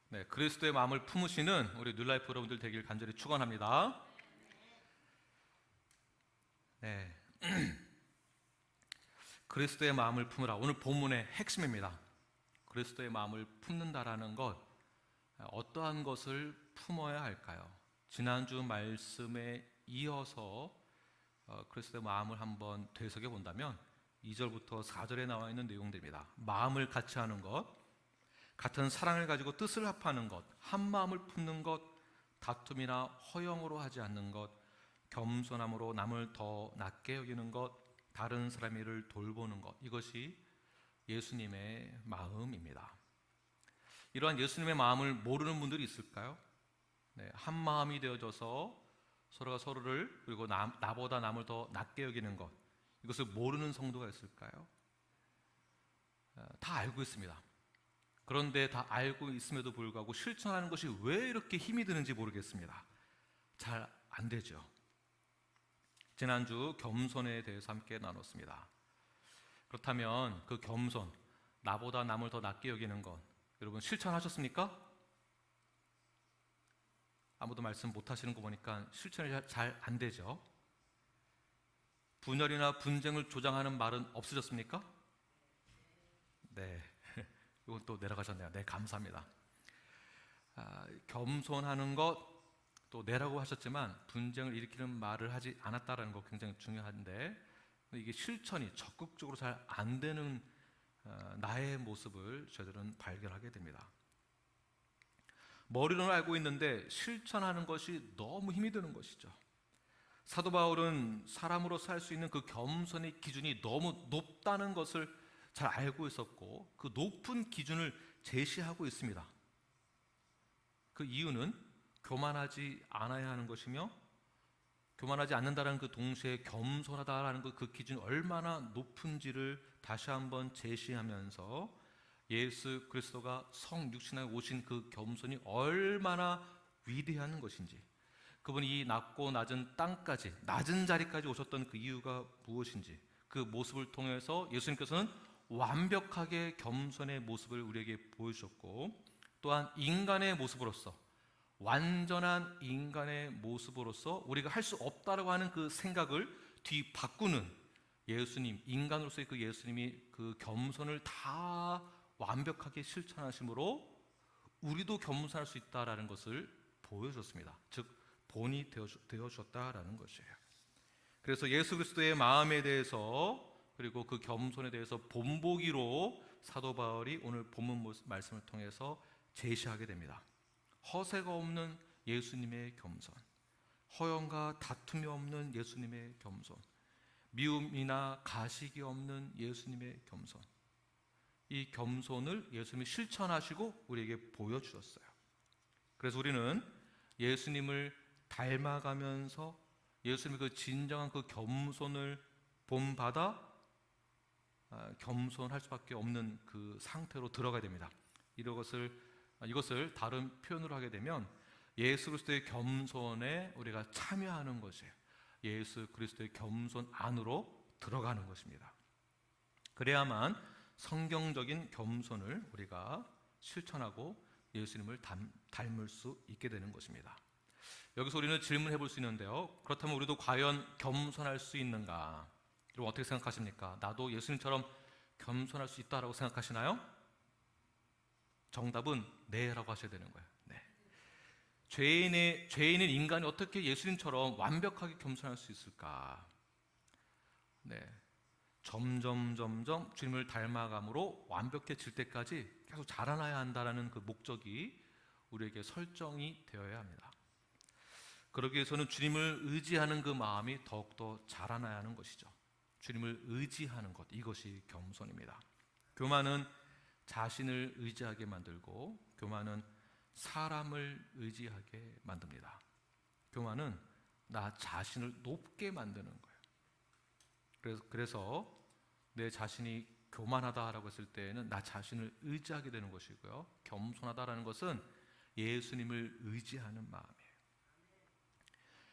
네, 그리스도의 마음을 품으시는 우리 뉴라이프 여러분들 되길 간절히 축원합니다. 네, 그리스도의 마음을 품으라. 오늘 본문의 핵심입니다. 그리스도의 마음을 품는다라는 것, 어떠한 것을 품어야 할까요? 지난주 말씀에 이어서 그리스도의 마음을 한번 되새겨 본다면 2절부터 4절에 나와 있는 내용들입니다. 마음을 같이 하는 것, 같은 사랑을 가지고 뜻을 합하는 것, 한 마음을 품는 것, 다툼이나 허영으로 하지 않는 것, 겸손함으로 남을 더 낮게 여기는 것, 다른 사람의 일을 돌보는 것, 이것이 예수님의 마음입니다. 이러한 예수님의 마음을 모르는 분들이 있을까요? 네, 한 마음이 되어져서 서로가 서로를, 그리고 나보다 남을 더 낮게 여기는 것, 이것을 모르는 성도가 있을까요? 다 알고 있습니다. 그런데 다 알고 있음에도 불구하고 실천하는 것이 왜 이렇게 힘이 드는지 모르겠습니다. 잘 안 되죠. 지난주 겸손에 대해서 함께 나눴습니다. 그렇다면 그 겸손, 나보다 남을 더 낮게 여기는 것, 여러분 실천하셨습니까? 아무도 말씀 못 하시는 거 보니까 실천이 잘 안 되죠. 분열이나 분쟁을 조장하는 말은 없으셨습니까? 네. 이건 또 내려가셨네요. 네, 감사합니다. 겸손하는 것, 또 내라고 하셨지만 분쟁을 일으키는 말을 하지 않았다는 거 굉장히 중요한데, 이게 실천이 적극적으로 잘 안 되는 나의 모습을 저희들은 발견하게 됩니다. 머리로는 알고 있는데 실천하는 것이 너무 힘이 드는 것이죠. 사도 바울은 사람으로 살 수 있는 그 겸손의 기준이 너무 높다는 것을 잘 알고 있었고, 그 높은 기준을 제시하고 있습니다. 그 이유는 교만하지 않아야 하는 것이며, 교만하지 않는다는 그 동시에 겸손하다라는 그 기준이 얼마나 높은지를 다시 한번 제시하면서 예수 그리스도가 성육신하에 오신 그 겸손이 얼마나 위대한 것인지, 그분이 이 낮고 낮은 땅까지, 낮은 자리까지 오셨던 그 이유가 무엇인지, 그 모습을 통해서 예수님께서는 완벽하게 겸손의 모습을 우리에게 보여주셨고, 또한 인간의 모습으로서, 완전한 인간의 모습으로서 우리가 할 수 없다라고 하는 그 생각을 뒤바꾸는 예수님, 인간으로서의 그 예수님이 그 겸손을 다 완벽하게 실천하심으로 우리도 겸손할 수 있다라는 것을 보여줬습니다. 즉 본이 되어주셨다라는 것이에요. 그래서 예수 그리스도의 마음에 대해서, 그리고 그 겸손에 대해서 본보기로 사도 바울이 오늘 본문 말씀을 통해서 제시하게 됩니다. 허세가 없는 예수님의 겸손, 허영과 다툼이 없는 예수님의 겸손, 미움이나 가식이 없는 예수님의 겸손, 이 겸손을 예수님이 실천하시고 우리에게 보여주셨어요. 그래서 우리는 예수님을 닮아가면서 예수님의 그 진정한 그 겸손을 본받아 겸손할 수밖에 없는 그 상태로 들어가야 됩니다. 이것을 다른 표현으로 하게 되면 예수 그리스도의 겸손에 우리가 참여하는 것이에요. 예수 그리스도의 겸손 안으로 들어가는 것입니다. 그래야만 성경적인 겸손을 우리가 실천하고 예수님을 닮을 수 있게 되는 것입니다. 여기서 우리는 질문해 볼 수 있는데요, 그렇다면 우리도 과연 겸손할 수 있는가? 여러분 어떻게 생각하십니까? 나도 예수님처럼 겸손할 수 있다라고 생각하시나요? 정답은 네라고 하셔야 되는 거예요. 네. 죄인인 인간이 어떻게 예수님처럼 완벽하게 겸손할 수 있을까? 네. 점점 주님을 닮아감으로 완벽해질 때까지 계속 자라나야 한다는 그 목적이 우리에게 설정이 되어야 합니다. 그러기 위해서는 주님을 의지하는 그 마음이 더욱더 자라나야 하는 것이죠. 주님을 의지하는 것, 이것이 겸손입니다. 교만은 자신을 의지하게 만들고, 교만은 사람을 의지하게 만듭니다. 교만은 나 자신을 높게 만드는 거예요. 그래서 내 자신이 교만하다라고 했을 때에는 나 자신을 의지하게 되는 것이고요, 겸손하다라는 것은 예수님을 의지하는 마음이에요.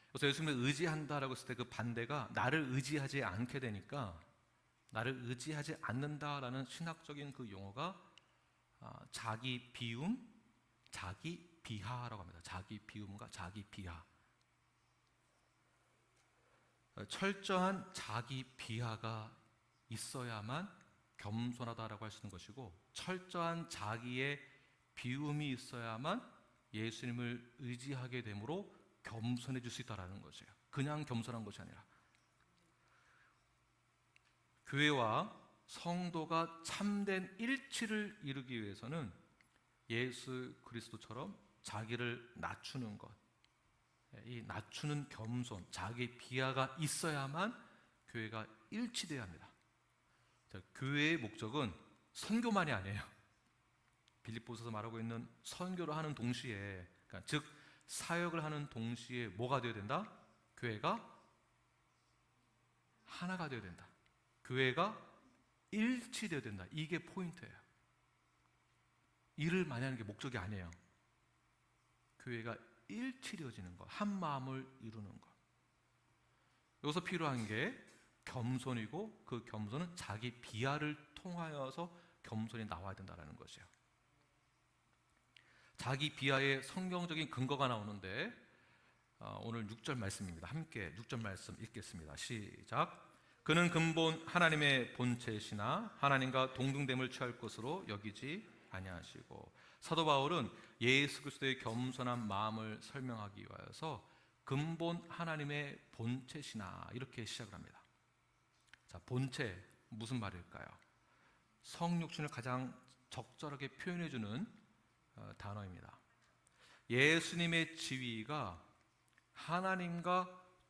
그래서 예수님을 의지한다라고 했을 때 그 반대가 나를 의지하지 않게 되니까, 나를 의지하지 않는다라는 신학적인 그 용어가 자기 비움, 자기 비하라고 합니다. 자기 비움과 자기 비하. 철저한 자기 비하가 있어야만 겸손하다라고 할 수 있는 것이고, 철저한 자기의 비움이 있어야만 예수님을 의지하게 되므로 겸손해질 수 있다라는 것이에요. 그냥 겸손한 것이 아니라. 교회와 성도가 참된 일치를 이루기 위해서는 예수 그리스도처럼 자기를 낮추는 것, 이 낮추는 겸손, 자기 비하가 있어야만 교회가 일치되어야 합니다. 자, 교회의 목적은 선교만이 아니에요. 빌립보서에서 말하고 있는 선교를 하는 동시에, 그러니까 즉 사역을 하는 동시에 뭐가 되어야 된다? 교회가 하나가 되어야 된다. 교회가 일치되어야 된다. 이게 포인트예요. 일을 많이 하는 게 목적이 아니에요. 교회가 일치되어지는 것, 한 마음을 이루는 것. 여기서 필요한 게 겸손이고, 그 겸손은 자기 비하를 통하여서 겸손이 나와야 된다는 것이에요. 자기 비하의 성경적인 근거가 나오는데, 오늘 6절 말씀입니다. 함께 6절 말씀 읽겠습니다. 시작. 그는 근본 하나님의 본체시나 하나님과 동등됨을 취할 것으로 여기지 아니하시고. 사도 바울은 예수 그리스도의 겸손한 마음을 설명하기 위하여서 근본 하나님의 본체시나 이렇게 시작을 합니다. 자, 본체 무슨 말일까요? 성육신을 가장 적절하게 표현해주는 단어입니다. 예수님의 지위가 하나님과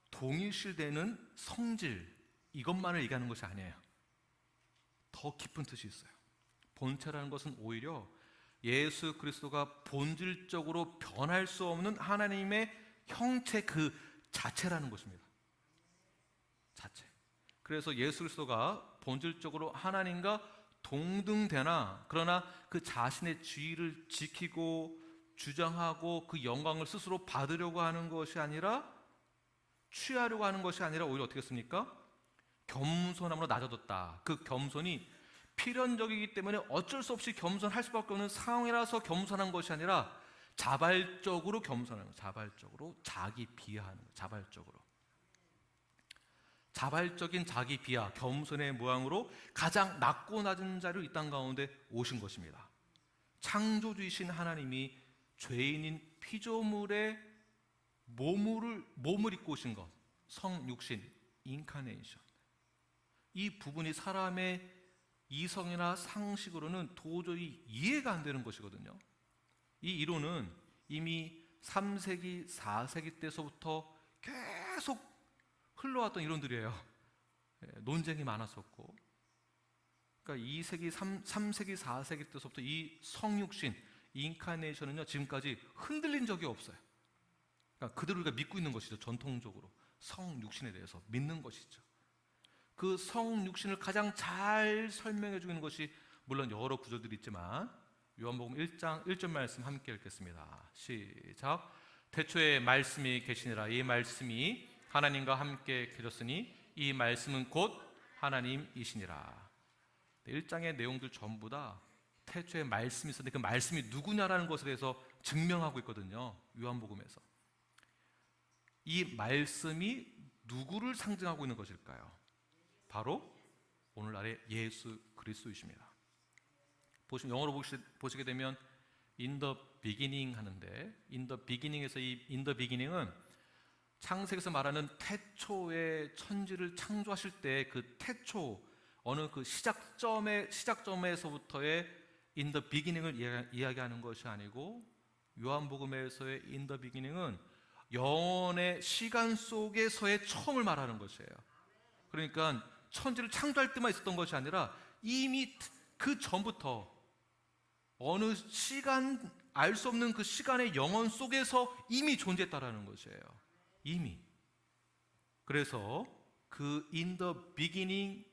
동일시되는 성질, 이것만을 얘기하는 것이 아니에요. 더 깊은 뜻이 있어요. 본체라는 것은 오히려 예수 그리스도가 본질적으로 변할 수 없는 하나님의 형체 그 자체라는 것입니다. 자체. 그래서 예수 그리스도가 본질적으로 하나님과 동등되나, 그러나 그 자신의 지위를 지키고 주장하고 그 영광을 스스로 받으려고 하는 것이 아니라, 취하려고 하는 것이 아니라 오히려 어떻게 했습니까? 겸손함으로 낮아졌다. 그 겸손이 필연적이기 때문에 어쩔 수 없이 겸손할 수밖에 없는 상황이라서 겸손한 것이 아니라 자발적으로 겸손하는 것, 자발적으로 자기 비하하는 것, 자발적인 자기 비하, 겸손의 모양으로 가장 낮고 낮은 자리로 이 땅 가운데 오신 것입니다. 창조주이신 하나님이 죄인인 피조물의 몸을 입고 오신 것, 성육신, 인카네이션. 이 부분이 사람의 이성이나 상식으로는 도저히 이해가 안 되는 것이거든요. 이 이론은 이미 3세기, 4세기 때서부터 계속 흘러왔던 이론들이에요. 논쟁이 많았었고, 그러니까 2세기, 3세기, 4세기 때서부터 이 성육신, 인카네이션은요 지금까지 흔들린 적이 없어요. 그러니까 그대로 우리가 믿고 있는 것이죠. 전통적으로 성육신에 대해서 믿는 것이죠. 그 성육신을 가장 잘 설명해 주는 것이 물론 여러 구절들이 있지만 요한복음 1장 1절 말씀 함께 읽겠습니다. 시작. 태초에 말씀이 계시니라. 이 말씀이 하나님과 함께 계셨으니 이 말씀은 곧 하나님이시니라. 1장의 내용들 전부 다 태초에 말씀이 있었는데 그 말씀이 누구냐라는 것에 대해서 증명하고 있거든요. 요한복음에서. 이 말씀이 누구를 상징하고 있는 것일까요? 바로 오늘날의 예수 그리스도이십니다. 보시면 영어로 보시게 되면 in the beginning 하는데, in the beginning에서 이 in the beginning은 창세기에서 말하는 태초의 천지를 창조하실 때 그 태초, 어느 그 시작점에서부터의 in the beginning을 이야기하는 것이 아니고, 요한복음에서의 in the beginning은 영원의 시간 속에서의 처음을 말하는 것이에요. 그러니까 천지를 창조할 때만 있었던 것이 아니라 이미 그 전부터 어느 시간, 알 수 없는 그 시간의 영원 속에서 이미 존재했다라는 것이에요. 이미. 그래서 그 in the beginning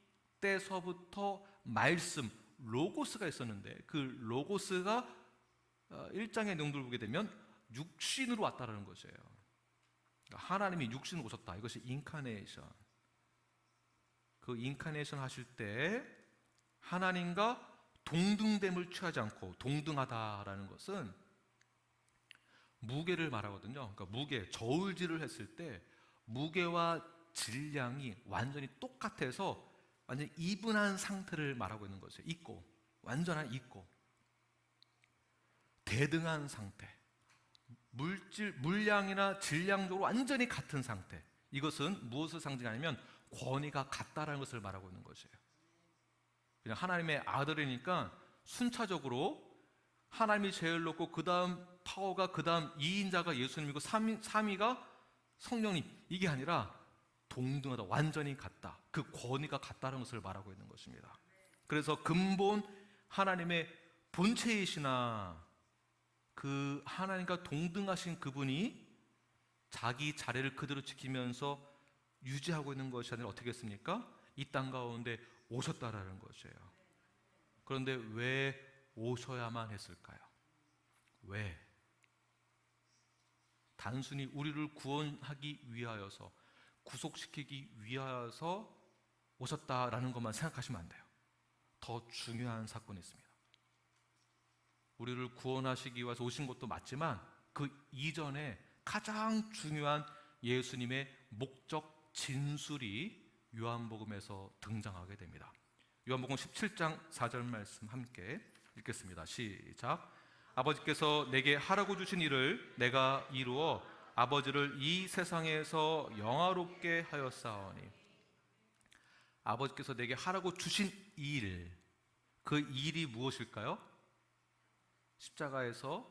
때서부터 말씀, 로고스가 있었는데 그 로고스가 1장의 내용들을 보게 되면 육신으로 왔다라는 것이에요. 하나님이 육신으로 오셨다. 이것이 인카네이션. 그 인카네이션 하실 때 하나님과 동등됨을 취하지 않고, 동등하다라는 것은 무게를 말하거든요. 그러니까 무게, 저울질을 했을 때 무게와 질량이 완전히 똑같아서 완전히 이분한 상태를 말하고 있는 거죠. 있고, 완전한 있고, 대등한 상태. 물량이나 질량적으로 완전히 같은 상태. 이것은 무엇을 상징하냐면 권위가 같다라는 것을 말하고 있는 것이에요. 그냥 하나님의 아들이니까 순차적으로 하나님이 제일 높고 그 다음 파워가 그 다음 2인자가 예수님이고 3위가 성령님, 이게 아니라 동등하다, 완전히 같다, 그 권위가 같다는 것을 말하고 있는 것입니다. 그래서 근본 하나님의 본체이시나 그 하나님과 동등하신 그분이 자기 자리를 그대로 지키면서 유지하고 있는 것이 아니라 어떻게 했습니까? 이 땅 가운데 오셨다라는 것이에요. 그런데 왜 오셔야만 했을까요? 왜? 단순히 우리를 구원하기 위하여서, 구속시키기 위하여서 오셨다라는 것만 생각하시면 안 돼요. 더 중요한 사건이 있습니다. 우리를 구원하시기 위해서 오신 것도 맞지만 그 이전에 가장 중요한 예수님의 목적 진술이 요한복음에서 등장하게 됩니다. 요한복음 17장 4절 말씀 함께 읽겠습니다. 시작. 아버지께서 내게 하라고 주신 일을 내가 이루어 아버지를 이 세상에서 영화롭게 하였사오니. 아버지께서 내게 하라고 주신 일, 그 일이 무엇일까요? 십자가에서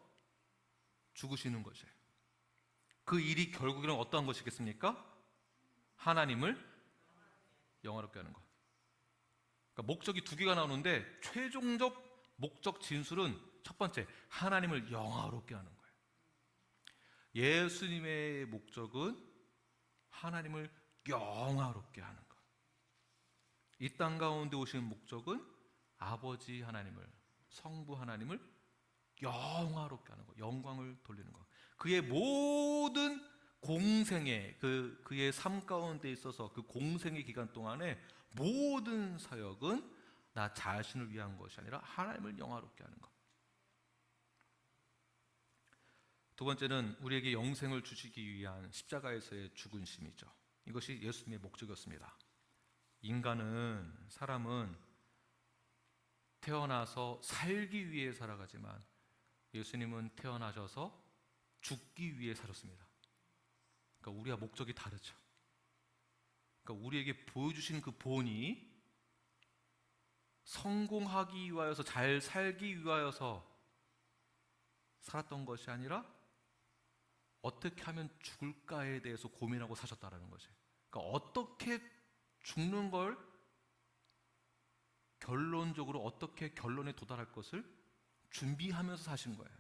죽으시는 것이에요. 그 일이 결국에는 어떠한 것이겠습니까? 하나님을 영화롭게 하는 것. 그러니까 목적이 두 개가 나오는데 최종적 목적 진술은 첫 번째, 하나님을 영화롭게 하는 거예요. 예수님의 목적은 하나님을 영화롭게 하는 것. 이 땅 가운데 오신 목적은 아버지 하나님을, 성부 하나님을 영화롭게 하는 것, 영광을 돌리는 것. 그의 모든 공생의 그의 삶 가운데 있어서 그 공생의 기간 동안에 모든 사역은 나 자신을 위한 것이 아니라 하나님을 영화롭게 하는 것. 두 번째는 우리에게 영생을 주시기 위한 십자가에서의 죽으심이죠. 이것이 예수님의 목적이었습니다. 사람은 태어나서 살기 위해 살아가지만 예수님은 태어나셔서 죽기 위해 사셨습니다. 그러니까 우리와 목적이 다르죠. 그러니까 우리에게 보여주신 그 본이 성공하기 위하여서, 잘 살기 위하여서 살았던 것이 아니라 어떻게 하면 죽을까에 대해서 고민하고 사셨다는 것이에요. 그러니까 어떻게 죽는 걸, 결론적으로 어떻게 결론에 도달할 것을 준비하면서 사신 거예요.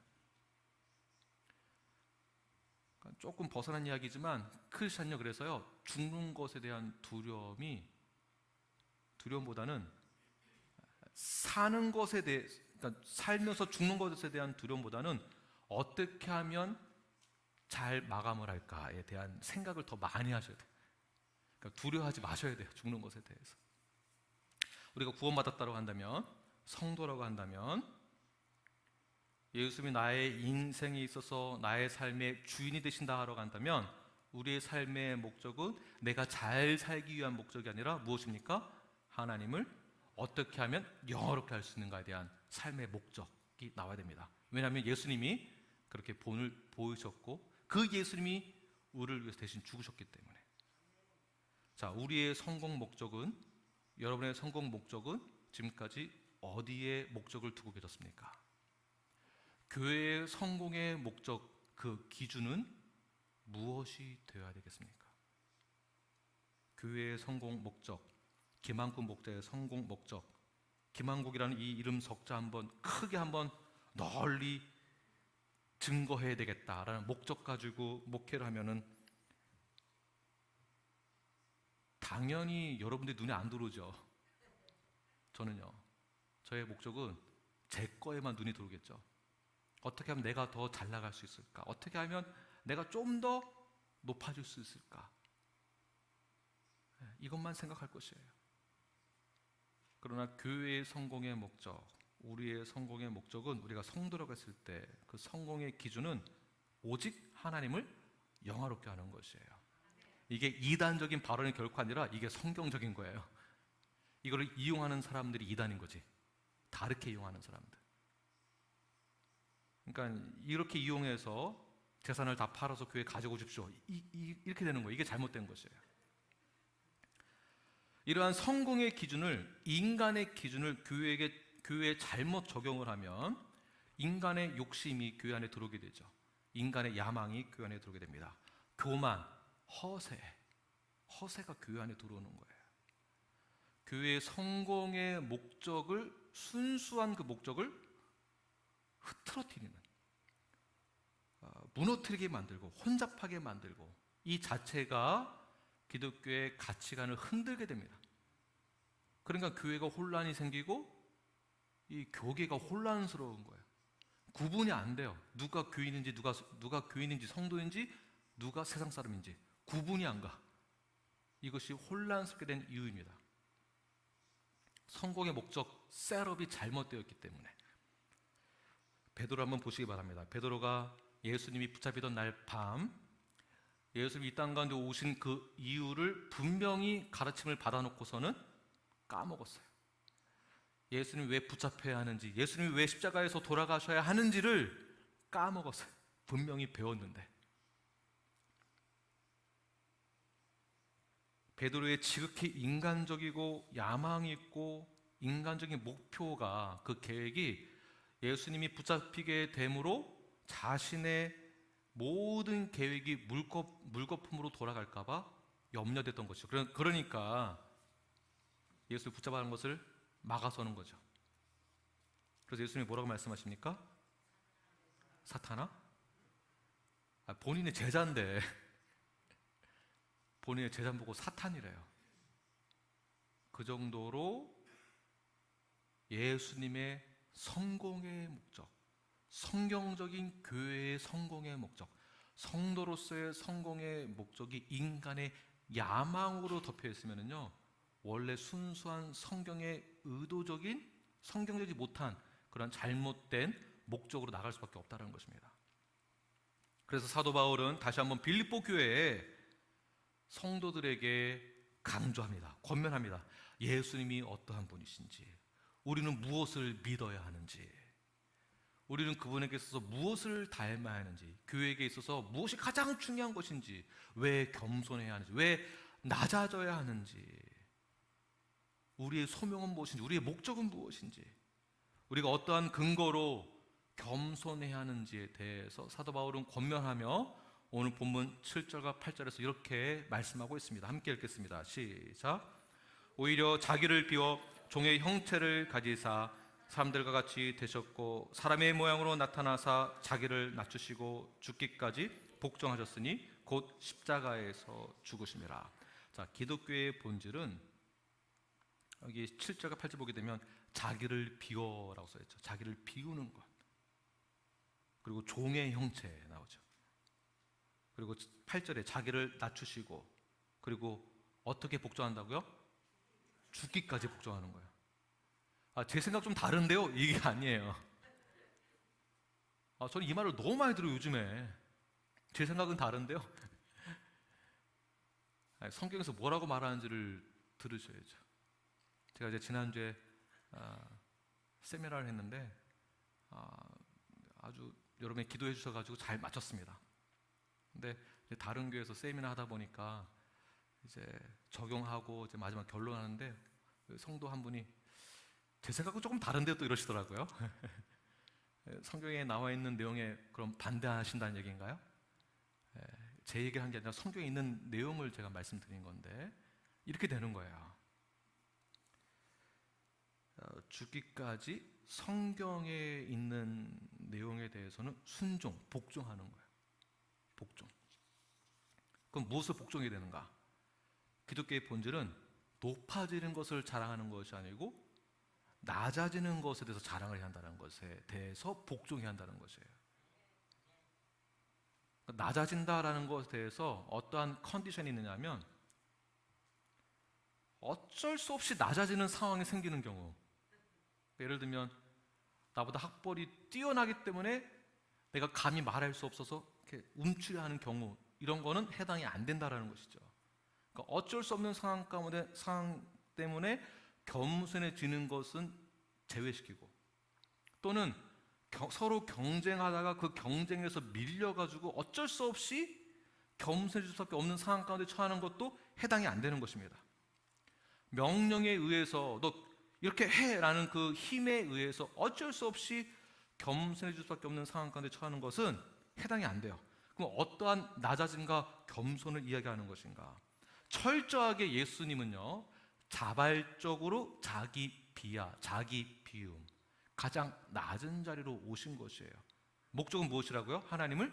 그러니까 조금 벗어난 이야기지만 크리스천요, 그래서요, 죽는 것에 대한 두려움보다는 사는 것에 대해, 그러니까 살면서 죽는 것에 대한 두려움보다는 어떻게 하면 잘 마감을 할까에 대한 생각을 더 많이 하셔야 돼요. 그러니까 두려워하지 마셔야 돼요. 죽는 것에 대해서. 우리가 구원받았다고 한다면, 성도라고 한다면, 예수님이 나의 인생에 있어서 나의 삶의 주인이 되신다고 한다면 우리의 삶의 목적은 내가 잘 살기 위한 목적이 아니라 무엇입니까? 하나님을 어떻게 하면 영화롭게 할 수 있는가에 대한 삶의 목적이 나와야 됩니다. 왜냐하면 예수님이 그렇게 본을 보이셨고 그 예수님이 우리를 위해서 대신 죽으셨기 때문에. 자, 우리의 성공 목적은, 여러분의 성공 목적은 지금까지 어디에 목적을 두고 계셨습니까? 교회의 성공의 목적, 그 기준은 무엇이 되어야 되겠습니까? 교회의 성공 목적, 김한국 목자의 성공 목적, 김한국이라는 이 이름 석자 한번 크게 한번 널리 증거해야 되겠다라는 목적 가지고 목회를 하면은 당연히 여러분들 눈에 안 들어오죠. 저는요, 저의 목적은 제 거에만 눈이 들어오겠죠. 어떻게 하면 내가 더 잘 나갈 수 있을까? 어떻게 하면 내가 좀 더 높아질 수 있을까? 이것만 생각할 것이에요. 그러나 교회의 성공의 목적, 우리의 성공의 목적은, 우리가 성도라고 했을 때 그 성공의 기준은 오직 하나님을 영화롭게 하는 것이에요. 이게 이단적인 발언이 결코 아니라 이게 성경적인 거예요. 이거를 이용하는 사람들이 이단인 거지. 다르게 이용하는 사람들. 그러니까 이렇게 이용해서 재산을 다 팔아서 교회 가지고 오십시오. 이렇게 되는 거예요. 이게 잘못된 것이에요. 이러한 성공의 기준을, 인간의 기준을 교회에 잘못 적용을 하면 인간의 욕심이 교회 안에 들어오게 되죠. 인간의 야망이 교회 안에 들어오게 됩니다. 교만, 허세가 교회 안에 들어오는 거예요. 교회의 성공의 목적을, 순수한 그 목적을 흐트러뜨리는, 무너뜨리게 만들고 혼잡하게 만들고, 이 자체가 기독교의 가치관을 흔들게 됩니다. 그러니까 교회가 혼란이 생기고 이 교계가 혼란스러운 거예요. 구분이 안 돼요. 누가 교인인지, 누가 교인인지, 성도인지, 누가 세상 사람인지 구분이 안 가. 이것이 혼란스럽게 된 이유입니다. 성공의 목적, 셋업이 잘못되었기 때문에. 베드로 한번 보시기 바랍니다. 베드로가 예수님이 붙잡히던 날 밤, 예수님이 이 땅 가운데 오신 그 이유를 분명히 가르침을 받아놓고서는 까먹었어요. 예수님이 왜 붙잡혀야 하는지, 예수님이 왜 십자가에서 돌아가셔야 하는지를 까먹었어요. 분명히 배웠는데. 베드로의 지극히 인간적이고 야망이 있고 인간적인 목표가, 그 계획이 예수님이 붙잡히게 됨으로 자신의 모든 계획이 물거품으로 돌아갈까 봐 염려됐던 것이죠. 그러니까 예수를 붙잡아가는 것을 막아서는 거죠. 그래서 예수님이 뭐라고 말씀하십니까? 사탄아? 본인의 제자인데 본인의 제자 보고 사탄이래요. 그 정도로 예수님의 성공의 목적, 성경적인 교회의 성공의 목적, 성도로서의 성공의 목적이 인간의 야망으로 덮여 있으면요, 원래 순수한 성경의 의도적인, 성경적이지 못한 그런 잘못된 목적으로 나갈 수밖에 없다는 것입니다. 그래서 사도 바울은 다시 한번 빌립보 교회에 성도들에게 강조합니다. 권면합니다. 예수님이 어떠한 분이신지, 우리는 무엇을 믿어야 하는지, 우리는 그분에게 있어서 무엇을 닮아야 하는지, 교회에게 있어서 무엇이 가장 중요한 것인지, 왜 겸손해야 하는지, 왜 낮아져야 하는지, 우리의 소명은 무엇인지, 우리의 목적은 무엇인지, 우리가 어떠한 근거로 겸손해야 하는지에 대해서 사도 바울은 권면하며 오늘 본문 7절과 8절에서 이렇게 말씀하고 있습니다. 함께 읽겠습니다. 시작. 오히려 자기를 비워 종의 형체를 가지사 사람들과 같이 되셨고 사람의 모양으로 나타나사 자기를 낮추시고 죽기까지 복종하셨으니 곧 십자가에서 죽으심이라. 자, 기독교의 본질은 여기 7절과 8절 보게 되면 자기를 비워라고 써있죠. 자기를 비우는 것. 그리고 종의 형체 나오죠. 그리고 8절에 자기를 낮추시고, 그리고 어떻게 복종한다고요? 죽기까지 복종하는 거예요. 제 생각 좀 다른데요? 이게 아니에요. 저는 이 말을 너무 많이 들어요, 요즘에. 제 생각은 다른데요? 성경에서 뭐라고 말하는지를 들으셔야죠. 제가 이제 지난주에 세미나를 했는데 아주 여러분이 기도해 주셔가지고 잘 마쳤습니다. 근데 다른 교회에서 세미나 하다 보니까 이제 적용하고 이제 마지막 결론하는데 성도 한 분이 제 생각은 조금 다른데 또 이러시더라고요. 성경에 나와 있는 내용에 그럼 반대하신다는 얘기인가요? 제 얘기를 한 게 아니라 성경에 있는 내용을 제가 말씀드린 건데 이렇게 되는 거예요. 죽기까지 성경에 있는 내용에 대해서는 순종, 복종하는 거예요. 복종. 그럼 무엇을 복종해야 되는가? 기독교의 본질은 높아지는 것을 자랑하는 것이 아니고 낮아지는 것에 대해서 자랑을 해야 한다는 것에 대해서 복종해야 한다는 것이에요. 낮아진다라는 것에 대해서 어떠한 컨디션이 있느냐면 어쩔 수 없이 낮아지는 상황이 생기는 경우, 예를 들면 나보다 학벌이 뛰어나기 때문에 내가 감히 말할 수 없어서 이렇게 움츠려하는 경우, 이런 거는 해당이 안 된다라는 것이죠. 그러니까 어쩔 수 없는 상황 때문에 겸손해지는 것은 제외시키고, 또는 서로 경쟁하다가 그 경쟁에서 밀려가지고 어쩔 수 없이 겸손해질 수밖에 없는 상황 가운데 처하는 것도 해당이 안 되는 것입니다. 명령에 의해서 너 이렇게 해라는 그 힘에 의해서 어쩔 수 없이 겸손해질 수밖에 없는 상황 가운데 처하는 것은 해당이 안 돼요. 그럼 어떠한 낮아짐과 겸손을 이야기하는 것인가? 철저하게 예수님은요, 자발적으로 자기 비하, 자기 비움, 가장 낮은 자리로 오신 것이에요. 목적은 무엇이라고요? 하나님을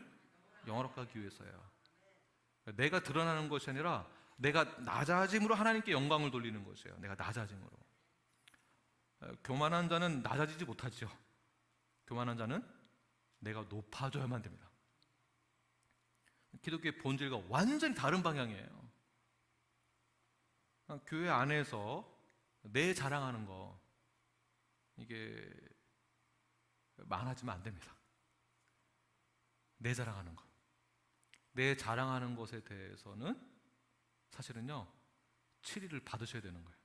영화롭게 하기 위해서예요. 내가 드러나는 것이 아니라 내가 낮아짐으로 하나님께 영광을 돌리는 것이에요. 내가 낮아짐으로. 교만한 자는 낮아지지 못하죠. 교만한 자는 내가 높아져야만 됩니다. 기독교의 본질과 완전히 다른 방향이에요. 교회 안에서 내 자랑하는 거, 이게 많아지면 안 됩니다. 내 자랑하는 것, 내 자랑하는 것에 대해서는 사실은요, 7일을 받으셔야 되는 거예요.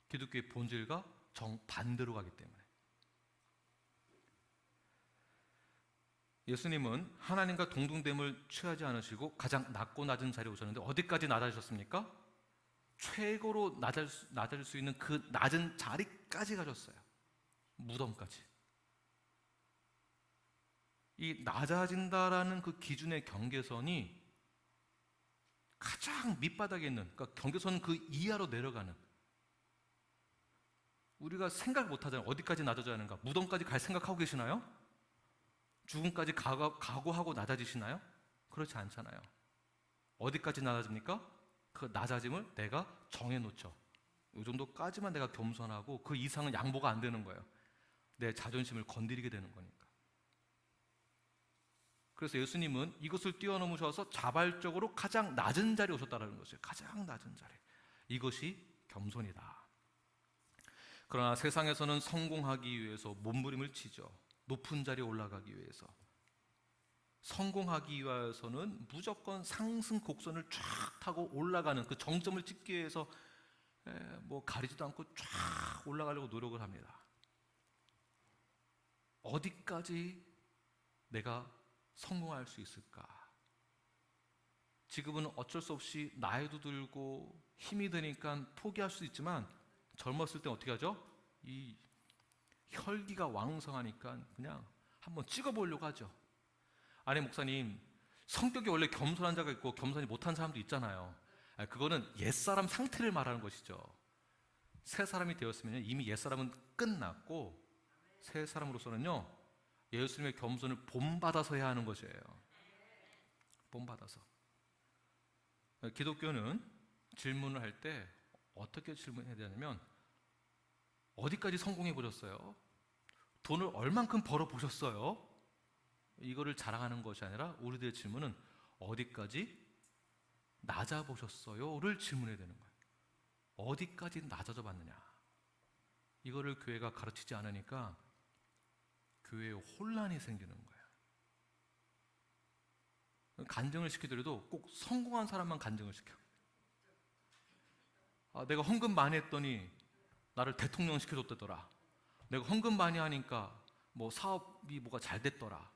기독교의 본질과 정반대로 가기 때문에. 예수님은 하나님과 동등됨을 취하지 않으시고 가장 낮고 낮은 자리에 오셨는데 어디까지 낮아지셨습니까? 최고로 낮아질 수 있는 그 낮은 자리까지 가셨어요. 무덤까지. 이 낮아진다라는 그 기준의 경계선이 가장 밑바닥에 있는, 그러니까 경계선 그 이하로 내려가는, 우리가 생각 못하잖아요. 어디까지 낮아져야 하는가? 무덤까지 갈 생각하고 계시나요? 죽음까지 각오하고 낮아지시나요? 그렇지 않잖아요. 어디까지 낮아집니까? 그 낮아짐을 내가 정해놓죠. 이 정도까지만 내가 겸손하고 그 이상은 양보가 안 되는 거예요. 내 자존심을 건드리게 되는 거니까. 그래서 예수님은 이것을 뛰어넘으셔서 자발적으로 가장 낮은 자리에 오셨다는 것이에요. 가장 낮은 자리. 이것이 겸손이다. 그러나 세상에서는 성공하기 위해서 몸부림을 치죠. 높은 자리에 올라가기 위해서. 성공하기 위해서는 무조건 상승 곡선을 쫙 타고 올라가는 그 정점을 찍기 위해서 뭐 가리지도 않고 쫙 올라가려고 노력을 합니다. 어디까지 내가 성공할 수 있을까? 지금은 어쩔 수 없이 나이도 들고 힘이 드니까 포기할 수 있지만 젊었을 때 어떻게 하죠? 이 혈기가 왕성하니까 그냥 한번 찍어보려고 하죠. 아니 목사님, 성격이 원래 겸손한 자가 있고 겸손이 못한 사람도 있잖아요. 그거는 옛사람 상태를 말하는 것이죠. 새 사람이 되었으면 이미 옛사람은 끝났고 새 사람으로서는요, 예수님의 겸손을 본받아서 해야 하는 것이에요. 본받아서. 기독교는 질문을 할 때 어떻게 질문해야 되냐면, 어디까지 성공해 보셨어요? 돈을 얼만큼 벌어 보셨어요? 이거를 자랑하는 것이 아니라 우리들의 질문은 어디까지 낮아 보셨어요?를 질문해야 되는 거예요. 어디까지 낮아져 봤느냐? 이거를 교회가 가르치지 않으니까 교회에 혼란이 생기는 거예요. 간증을 시키더라도 꼭 성공한 사람만 간증을 시켜. 내가 헌금 많이 했더니 나를 대통령 시켜줬다더라. 내가 헌금 많이 하니까 뭐 사업이 뭐가 잘 됐더라.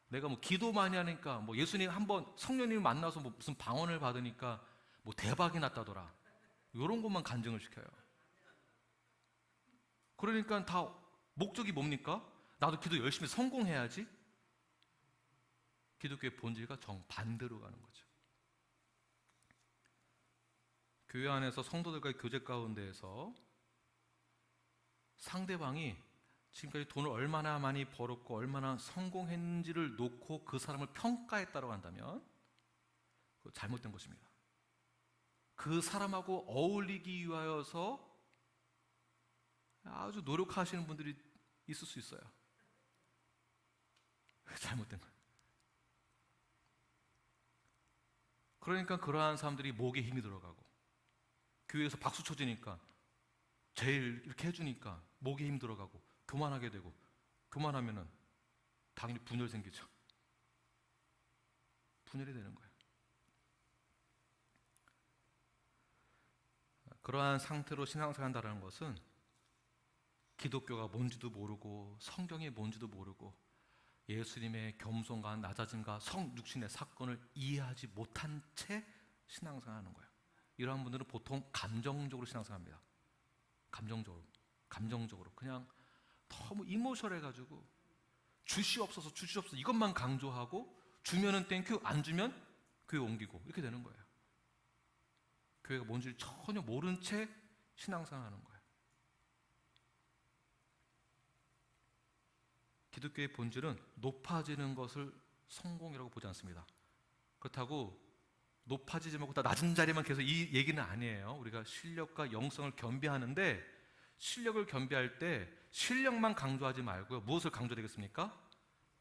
내가 뭐 기도 많이 하니까 뭐 예수님 한번 성령님 만나서 뭐 무슨 방언을 받으니까 뭐 대박이 났다더라. 이런 것만 간증을 시켜요. 그러니까 다 목적이 뭡니까? 나도 기도 열심히 성공해야지. 기독교의 본질과 정반대로 가는 거죠. 교회 안에서 성도들과의 교제 가운데에서 상대방이 지금까지 돈을 얼마나 많이 벌었고 얼마나 성공했는지를 놓고 그 사람을 평가했다고 한다면 그거 잘못된 것입니다. 그 사람하고 어울리기 위하여서 아주 노력하시는 분들이 있을 수 있어요. 잘못된 거예요. 그러니까 그러한 사람들이 목에 힘이 들어가고 교회에서 박수 쳐주니까 제일 이렇게 해주니까 목에 힘 들어가고 교만하게 되고, 교만하면은 당연히 분열 생기죠. 분열이 되는 거예요. 그러한 상태로 신앙생활한다는 것은 기독교가 뭔지도 모르고 성경이 뭔지도 모르고 예수님의 겸손과 낮아짐과 성육신의 사건을 이해하지 못한 채 신앙생활하는 거예요. 이러한 분들은 보통 감정적으로 신앙생활합니다. 감정적으로 그냥 너무 이모셔널해가지고 주시옵소서 이것만 강조하고 주면은 땡큐, 안 주면 교회 옮기고 이렇게 되는 거예요. 교회가 뭔지를 전혀 모른 채 신앙생활하는 거예요. 기독교의 본질은 높아지는 것을 성공이라고 보지 않습니다. 그렇다고 높아지지 말고 다 낮은 자리만 계속 이 얘기는 아니에요. 우리가 실력과 영성을 겸비하는데 실력을 겸비할 때 실력만 강조하지 말고요. 무엇을 강조되겠습니까?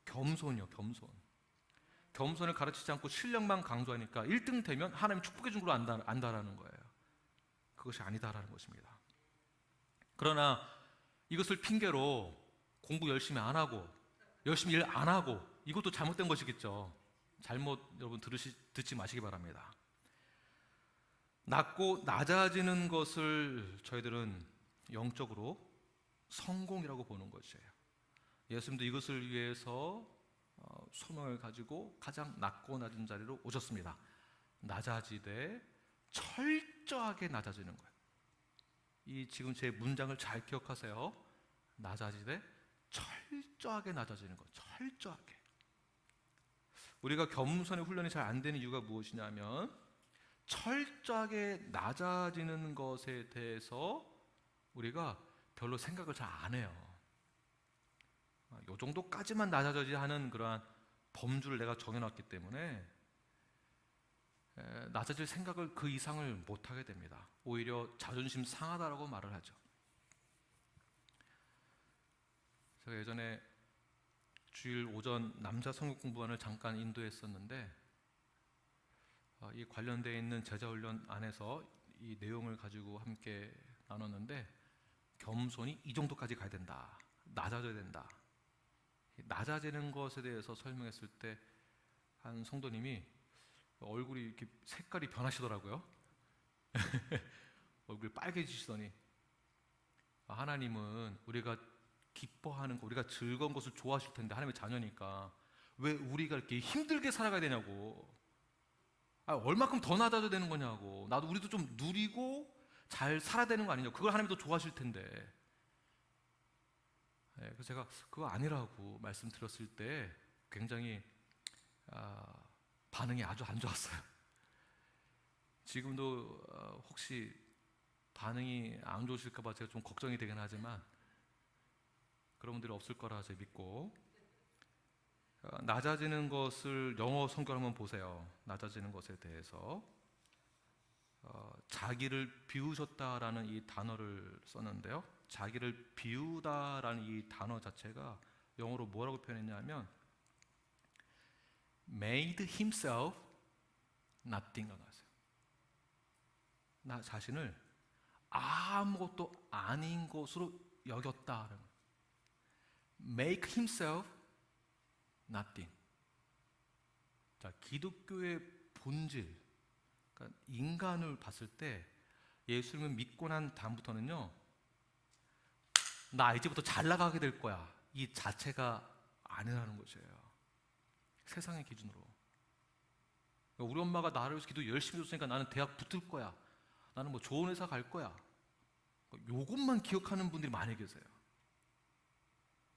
겸손이요, 겸손. 겸손을 가르치지 않고 실력만 강조하니까 1등 되면 하나님 축복해 준 걸로 안다라는 거예요. 그것이 아니다라는 것입니다. 그러나 이것을 핑계로 공부 열심히 안 하고 열심히 일 안 하고 이것도 잘못된 것이겠죠. 잘못 여러분 듣지 마시기 바랍니다. 낮고 낮아지는 것을 저희들은 영적으로 성공이라고 보는 것이에요. 예수님도 이것을 위해서 소명을 가지고 가장 낮고 낮은 자리로 오셨습니다. 낮아지되 철저하게 낮아지는 거예요. 이 지금 제 문장을 잘 기억하세요. 낮아지되 철저하게 낮아지는 것. 철저하게. 우리가 겸손의 훈련이 잘 안 되는 이유가 무엇이냐면 철저하게 낮아지는 것에 대해서 우리가 별로 생각을 잘 안 해요. 이 정도까지만 낮아져야 하는 그러한 범주를 내가 정해놨기 때문에 낮아질 생각을 그 이상을 못하게 됩니다. 오히려 자존심 상하다라고 말을 하죠. 제가 예전에 주일 오전 남자 성경 공부반을 잠깐 인도했었는데 이 관련되어 있는 제자훈련 안에서 이 내용을 가지고 함께 나눴는데 겸손이 이 정도까지 가야 된다. 낮아져야 된다. 낮아지는 것에 대해서 설명했을 때 한 성도님이 얼굴이 이렇게 색깔이 변하시더라고요. 얼굴이 빨개지시더니 하나님은 우리가 기뻐하는 거, 우리가 즐거운 것을 좋아하실 텐데 하나님의 자녀니까 왜 우리가 이렇게 힘들게 살아가야 되냐고. 얼마큼 더 낮아져야 되는 거냐고. 나도 우리도 좀 누리고 잘 살아야 되는 거 아니냐고. 그걸 하나님도 좋아하실 텐데. 그래서 제가 그거 아니라고 말씀드렸을 때 굉장히 반응이 아주 안 좋았어요. 지금도 혹시 반응이 안 좋으실까 봐 제가 좀 걱정이 되긴 하지만 그런 분들이 없을 거라 제가 믿고 낮아지는 것을 영어 성경 한번 보세요. 낮아지는 것에 대해서 자기를 비우셨다라는 이 단어를 썼는데요. 자기를 비우다라는 이 단어 자체가 영어로 뭐라고 표현했냐면 made himself nothing이라고 나왔어요. 나 자신을 아무것도 아닌 것으로 여겼다. Make himself nothing. 자, 기독교의 본질, 그러니까 인간을 봤을 때 예수님을 믿고 난 다음부터는요, 나 이제부터 잘 나가게 될 거야. 이 자체가 아니라는 것이에요. 세상의 기준으로. 그러니까 우리 엄마가 나를 위해서 기도 열심히 했으니까 나는 대학 붙을 거야. 나는 뭐 좋은 회사 갈 거야. 요것만 기억하는 분들이 많이 계세요.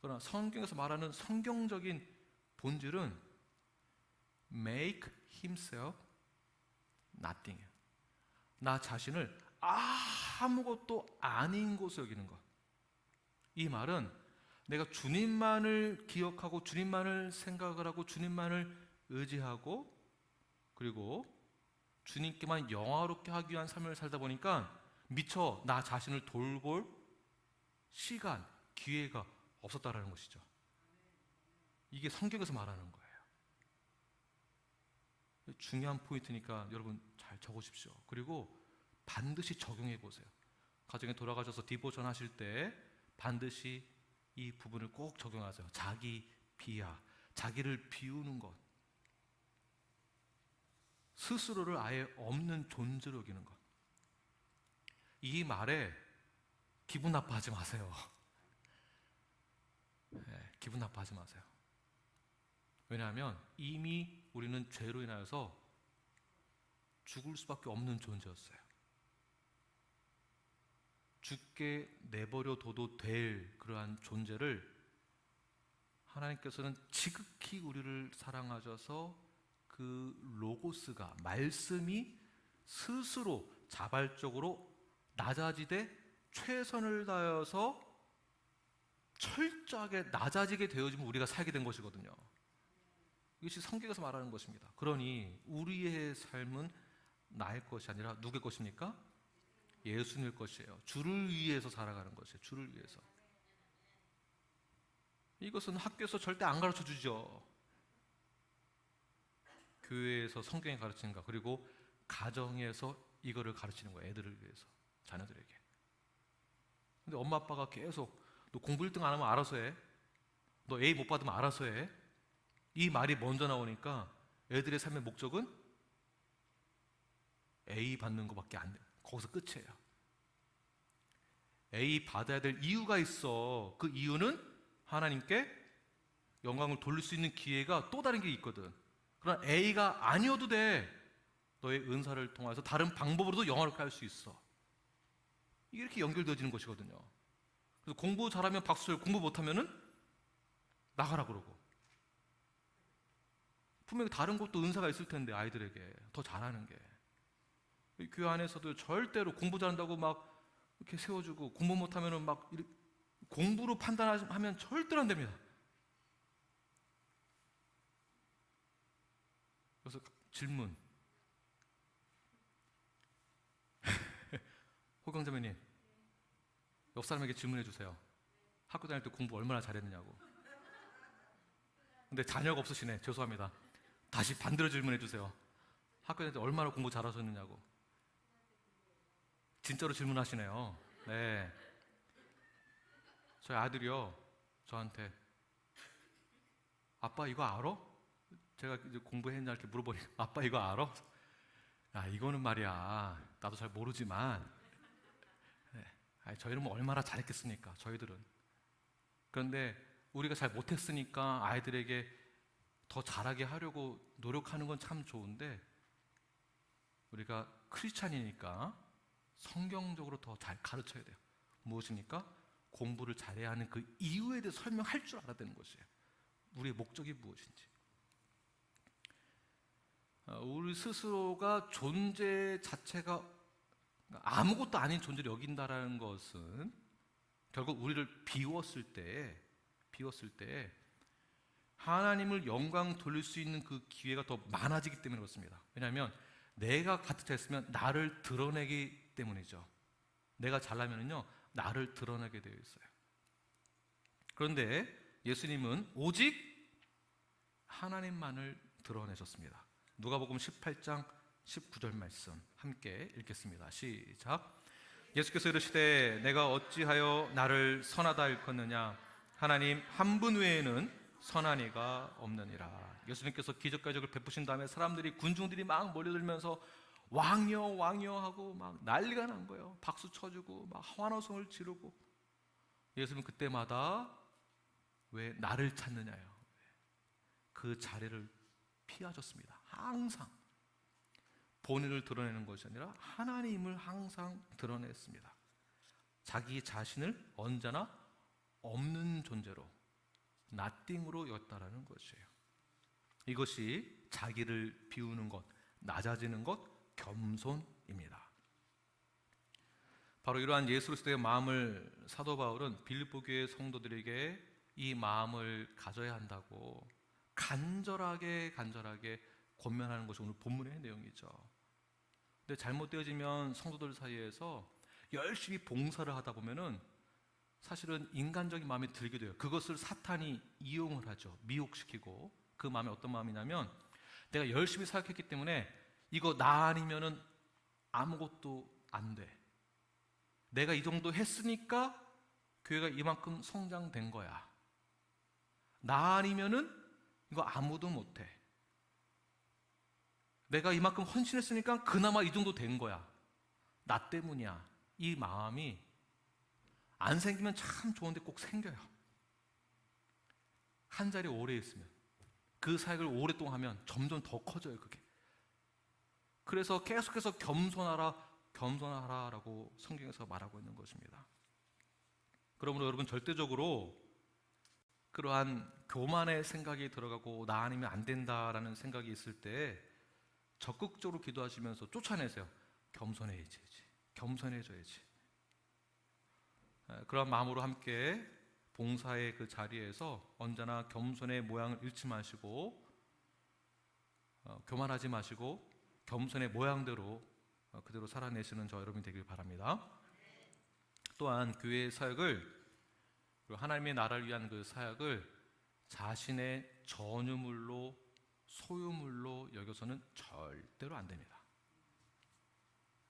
그러나 성경에서 말하는 성경적인 본질은 make himself nothing이에요. 나 자신을 아무것도 아닌 것으로 여기는 것. 이 말은 내가 주님만을 기억하고 주님만을 생각을 하고 주님만을 의지하고 그리고 주님께만 영화롭게 하기 위한 삶을 살다 보니까 미처 나 자신을 돌볼 시간, 기회가 없었다라는 것이죠. 이게 성경에서 말하는 거예요. 중요한 포인트니까 여러분 잘 적으십시오. 그리고 반드시 적용해 보세요. 가정에 돌아가셔서 디보션 하실 때 반드시 이 부분을 꼭 적용하세요. 자기 비하, 자기를 비우는 것. 스스로를 아예 없는 존재로 여기는 것. 이 말에 기분 나빠하지 마세요. 네, 기분 나빠하지 마세요. 왜냐하면 이미 우리는 죄로 인하여서 죽을 수밖에 없는 존재였어요. 죽게 내버려둬도 될 그러한 존재를 하나님께서는 지극히 우리를 사랑하셔서 그 로고스가, 말씀이 스스로 자발적으로 낮아지되 최선을 다해서 철저하게 낮아지게 되어지면 우리가 살게 된 것이거든요. 이것이 성경에서 말하는 것입니다. 그러니 우리의 삶은 나의 것이 아니라 누구의 것입니까? 예수님의 것이에요. 주를 위해서 살아가는 것이에요. 주를 위해서. 이것은 학교에서 절대 안 가르쳐 주죠. 교회에서 성경이 가르치는 것, 그리고 가정에서 이거를 가르치는 거예요. 애들을 위해서, 자녀들에게. 근데 엄마 아빠가 계속 너 공부 1등 안 하면 알아서 해, 너 A 못 받으면 알아서 해, 이 말이 먼저 나오니까 애들의 삶의 목적은 A 받는 것밖에 안 돼. 거기서 끝이에요. A 받아야 될 이유가 있어. 그 이유는 하나님께 영광을 돌릴 수 있는 기회가 또 다른 게 있거든. 그러나 A가 아니어도 돼. 너의 은사를 통해서 다른 방법으로도 영화롭게 할 수 있어. 이게 이렇게 연결되어지는 것이거든요. 그래서 공부 잘하면 박수를, 공부 못하면은 나가라 그러고. 분명히 다른 것도 은사가 있을 텐데 아이들에게 더 잘하는 게. 교회 안에서도 절대로 공부 잘한다고 막 이렇게 세워주고 공부 못하면은 막 공부로 판단하면 절대로 안 됩니다. 그래서 질문. 호경자매님, 옆 사람에게 질문해 주세요. 학교 다닐 때 공부 얼마나 잘했느냐고. 근데 자녀가 없으시네. 죄송합니다. 다시 반대로 질문해 주세요. 학교 다닐 때 얼마나 공부 잘하셨느냐고. 진짜로 질문하시네요. 네. 저희 아들이요, 저한테 아빠 이거 알아? 제가 이제 공부했냐 이렇게 물어보니까 아빠 이거 알아? 아, 이거는 말이야, 나도 잘 모르지만, 네. 아니, 저희는 뭐 얼마나 잘했겠습니까? 저희들은. 그런데 우리가 잘 못했으니까 아이들에게 더 잘하게 하려고 노력하는 건 참 좋은데, 우리가 크리스찬이니까 성경적으로 더 잘 가르쳐야 돼요. 무엇입니까? 공부를 잘해야 하는 그 이유에 대해 설명할 줄 알아야 되는 것이에요. 우리의 목적이 무엇인지. 우리 스스로가 존재 자체가 아무것도 아닌 존재를 여긴다라는 것은 결국 우리를 비웠을 때 하나님을 영광 돌릴 수 있는 그 기회가 더 많아지기 때문에 그렇습니다. 왜냐하면 내가 가득 찼으면 나를 드러내기 때문이죠. 내가 잘나면은요, 나를 드러내게 되어 있어요. 그런데 예수님은 오직 하나님만을 드러내셨습니다. 누가복음 18장 19절 말씀 함께 읽겠습니다. 시작. 예수께서 이르시되 내가 어찌하여 나를 선하다 일컫느냐? 하나님 한 분 외에는 선한 이가 없느니라. 예수님께서 기적을 베푸신 다음에 사람들이, 군중들이 막 몰려들면서 왕이여 왕이여 하고 막 난리가 난 거예요. 박수 쳐주고 막 환호성을 지르고. 예수님은 그때마다 왜 나를 찾느냐요? 그 자리를 피하셨습니다. 항상 본인을 드러내는 것이 아니라 하나님을 항상 드러냈습니다. 자기 자신을 언제나 없는 존재로, nothing으로 였다라는 것이에요. 이것이 자기를 비우는 것, 낮아지는 것, 겸손입니다. 바로 이러한 예수 그리스도의 마음을 사도 바울은 빌립보 교회 성도들에게 이 마음을 가져야 한다고 간절하게 권면하는 것이 오늘 본문의 내용이죠. 근데 잘못되어지면 성도들 사이에서 열심히 봉사를 하다 보면은 사실은 인간적인 마음이 들게 돼요. 그것을 사탄이 이용을 하죠. 미혹시키고. 그 마음이 어떤 마음이냐면, 내가 열심히 사역했기 때문에 이거 나 아니면은 아무것도 안 돼. 내가 이 정도 했으니까 교회가 이만큼 성장된 거야. 나 아니면은 이거 아무도 못해. 내가 이만큼 헌신했으니까 그나마 이 정도 된 거야. 나 때문이야. 이 마음이 안 생기면 참 좋은데 꼭 생겨요. 한 자리에 오래 있으면, 그 사역을 오랫동안 하면 점점 더 커져요, 그게. 그래서 계속해서 겸손하라라고 성경에서 말하고 있는 것입니다. 그러므로 여러분, 절대적으로 그러한 교만의 생각이 들어가고 나 아니면 안 된다라는 생각이 있을 때 적극적으로 기도하시면서 쫓아내세요. 겸손해야지, 겸손해져야지. 그런 마음으로 함께 봉사의 그 자리에서 언제나 겸손의 모양을 잃지 마시고, 교만하지 마시고 겸손의 모양대로 그대로 살아내시는 저 여러분이 되길 바랍니다. 또한 교회의 사역을, 하나님의 나라를 위한 그 사역을 자신의 전유물로, 소유물로 여겨서는 절대로 안 됩니다.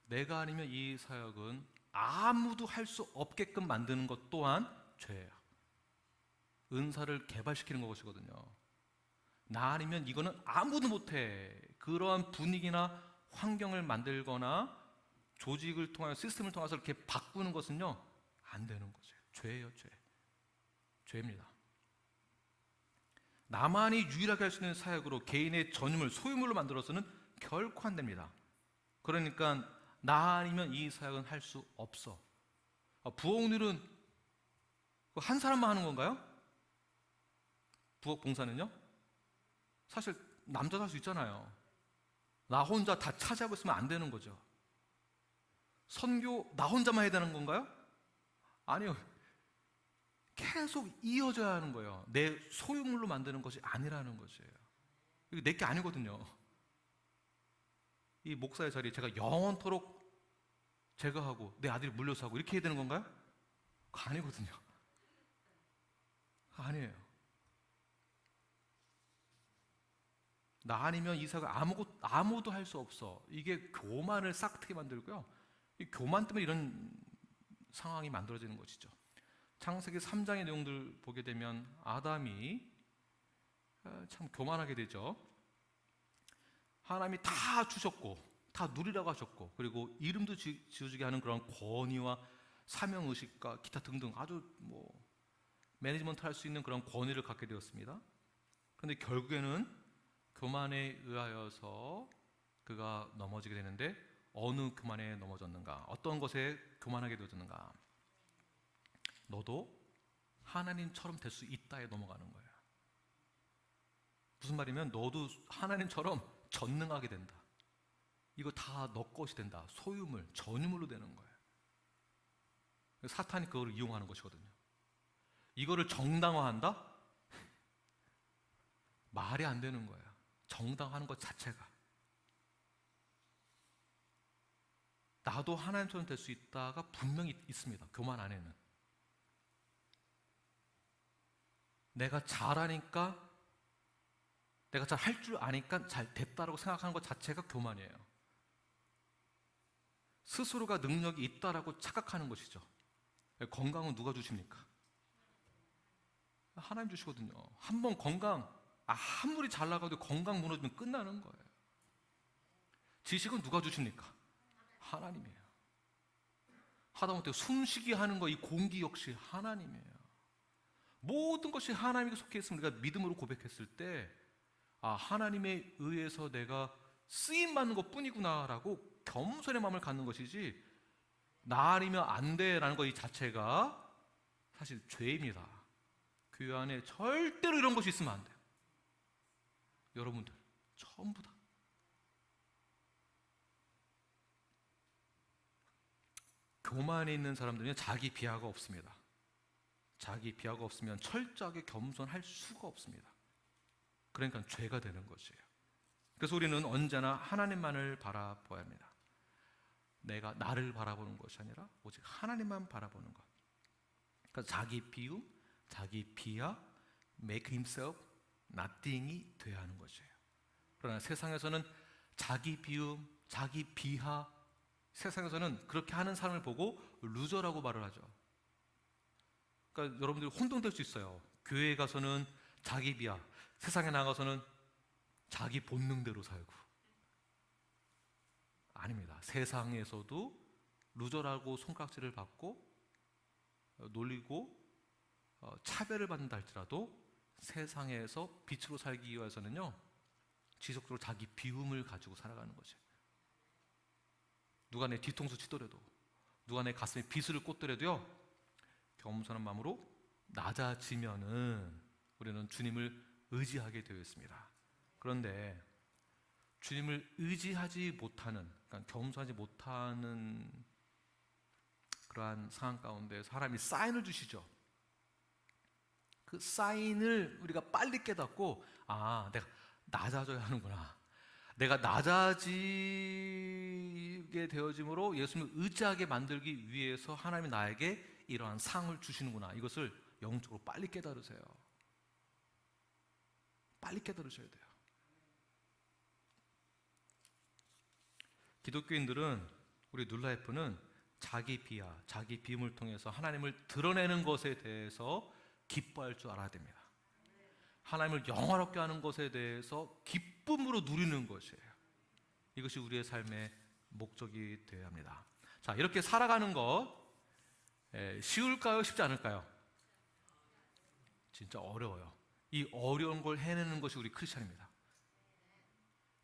내가 아니면 이 사역은 아무도 할 수 없게끔 만드는 것 또한 죄예요. 은사를 개발시키는 것이거든요. 나 아니면 이거는 아무도 못해. 그러한 분위기나 환경을 만들거나 조직을 통하여, 시스템을 통해서 이렇게 바꾸는 것은요, 안 되는 거죠. 죄예요, 죄. 죄입니다. 나만이 유일하게 할 수 있는 사역으로 개인의 전유물, 소유물로 만들어서는 결코 안 됩니다. 그러니까 나 아니면 이 사역은 할 수 없어. 부엌일은 한 사람만 하는 건가요? 부엌 봉사는요? 사실 남자도 할 수 있잖아요. 나 혼자 다 차지하고 있으면 안 되는 거죠. 선교 나 혼자만 해야 되는 건가요? 아니요. 계속 이어져야 하는 거예요. 내 소유물로 만드는 것이 아니라는 것이에요. 이게 내 게 아니거든요. 이 목사의 자리 제가 영원토록 제가 하고 내 아들이 물려서 하고 이렇게 해야 되는 건가요? 그거 아니거든요. 아니에요. 나 아니면 이 사역을 아무도 할 수 없어. 이게 교만을 싹트게 만들고요. 이 교만 때문에 이런 상황이 만들어지는 것이죠. 창세기 3장의 내용들 보게 되면 아담이 참 교만하게 되죠. 하나님이 다 주셨고 다 누리라고 하셨고, 그리고 이름도 지어주게 하는 그런 권위와 사명의식과 기타 등등 아주 매니지먼트 할 수 있는 그런 권위를 갖게 되었습니다. 그런데 결국에는 교만에 의하여서 그가 넘어지게 되는데, 어느 교만에 넘어졌는가? 어떤 것에 교만하게 되었는가? 너도 하나님처럼 될 수 있다에 넘어가는 거예요. 무슨 말이면 너도 하나님처럼 전능하게 된다. 이거 다 너 것이 된다. 소유물, 전유물로 되는 거예요. 사탄이 그걸 이용하는 것이거든요. 이거를 정당화한다? 말이 안 되는 거예요. 정당화하는 것 자체가. 나도 하나님처럼 될 수 있다가 분명히 있습니다. 교만 안에는. 내가 잘하니까, 내가 잘 할 줄 아니까 잘 됐다라고 생각하는 것 자체가 교만이에요. 스스로가 능력이 있다라고 착각하는 것이죠. 건강은 누가 주십니까? 하나님 주시거든요. 한번 건강, 아무리 잘 나가도 건강 무너지면 끝나는 거예요. 지식은 누가 주십니까? 하나님이에요. 하다못해 숨쉬기 하는 거, 이 공기 역시 하나님이에요. 모든 것이 하나님께 속해 있으면 우리가 믿음으로 고백했을 때, 하나님에 의해서 내가 쓰임받는 것 뿐이구나라고 겸손의 마음을 갖는 것이지, 나 아니면 안 돼라는 것 이 자체가 사실 죄입니다. 교회 안에 절대로 이런 것이 있으면 안 돼요. 여러분들 전부 다. 교만에 있는 사람들은 자기 비하가 없습니다. 자기 비하가 없으면 철저하게 겸손할 수가 없습니다. 그러니까 죄가 되는 것이에요. 그래서 우리는 언제나 하나님만을 바라봐야 합니다. 내가 나를 바라보는 것이 아니라 오직 하나님만 바라보는 것. 그러니까 자기 비움, 자기 비하, make himself nothing이 돼야 하는 것이에요. 그러나 세상에서는 자기 비움, 자기 비하, 세상에서는 그렇게 하는 사람을 보고 루저라고 말을 하죠. 그러니까 여러분들이 혼동될 수 있어요. 교회에 가서는 자기 비하, 세상에 나가서는 자기 본능대로 살고. 아닙니다. 세상에서도 루저라고 손깍지를 받고 놀리고 차별을 받는다 할지라도 세상에서 빛으로 살기 위해서는요, 지속적으로 자기 비움을 가지고 살아가는 것이에요. 누가 내 뒤통수 치더라도, 누가 내 가슴에 비수를 꽂더라도요, 겸손한 마음으로 낮아지면은 우리는 주님을 의지하게 되어 있습니다. 그런데 주님을 의지하지 못하는, 그러니까 겸손하지 못하는 그러한 상황 가운데 사람이 사인을 주시죠. 그 사인을 우리가 빨리 깨닫고, 아, 내가 낮아져야 하는구나, 내가 낮아지게 되어짐으로 예수님을 의지하게 만들기 위해서 하나님이 나에게 이러한 상을 주시는구나, 이것을 영적으로 빨리 깨달으세요. 빨리 깨달으셔야 돼요. 기독교인들은, 우리 눌라이프는 자기 비하, 자기 비움을 통해서 하나님을 드러내는 것에 대해서 기뻐할 줄 알아야 됩니다. 하나님을 영화롭게 하는 것에 대해서 기쁨으로 누리는 것이에요. 이것이 우리의 삶의 목적이 되어야 합니다. 자, 이렇게 살아가는 것 쉬울까요? 쉽지 않을까요? 진짜 어려워요. 이 어려운 걸 해내는 것이 우리 크리스찬입니다.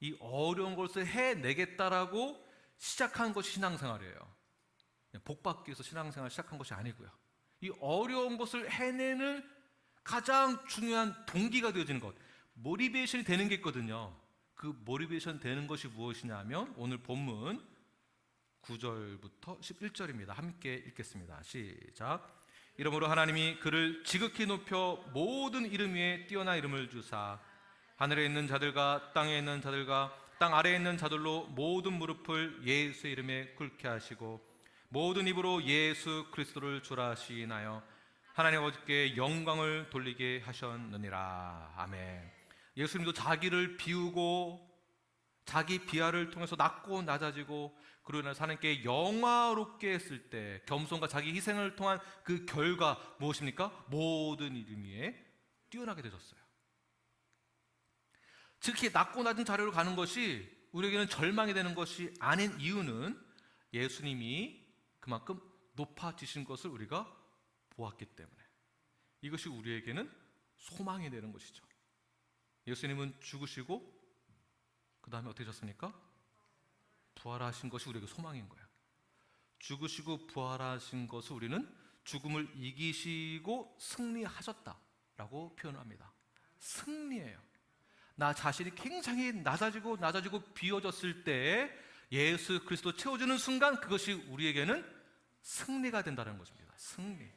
이 어려운 것을 해내겠다라고 시작한 것이 신앙생활이에요. 복 받기 위해서 신앙생활을 시작한 것이 아니고요. 이 어려운 것을 해내는 가장 중요한 동기가 되어지는 것, 모티베이션이 되는 게 있거든요. 그 모티베이션 되는 것이 무엇이냐 하면 오늘 본문 9절부터 11절입니다. 함께 읽겠습니다. 시작. 이러므로 하나님이 그를 지극히 높여 모든 이름 위에 뛰어난 이름을 주사 하늘에 있는 자들과 땅에 있는 자들과 땅 아래에 있는 자들로 모든 무릎을 예수의 이름에 꿇게 하시고 모든 입으로 예수 그리스도를 주라 하시나요 하나님 아버지께 영광을 돌리게 하셨느니라. 아멘. 예수님도 자기를 비우고 자기 비하를 통해서 낮고 낮아지고 그로 인해서 하나님께 영화롭게 했을 때 겸손과 자기 희생을 통한 그 결과 무엇입니까? 모든 이름 위에 뛰어나게 되셨어요. 즉히 낮고 낮은 자리로 가는 것이 우리에게는 절망이 되는 것이 아닌 이유는 예수님이 그만큼 높아지신 것을 우리가 보았기 때문에, 이것이 우리에게는 소망이 되는 것이죠. 예수님은 죽으시고 그 다음에 어떻게 하셨습니까? 부활하신 것이 우리에게 소망인 거예요. 죽으시고 부활하신 것을 우리는 죽음을 이기시고 승리하셨다라고 표현합니다. 승리예요. 나 자신이 굉장히 낮아지고 비워졌을 때 예수 그리스도 채워주는 순간 그것이 우리에게는 승리가 된다는 것입니다. 승리.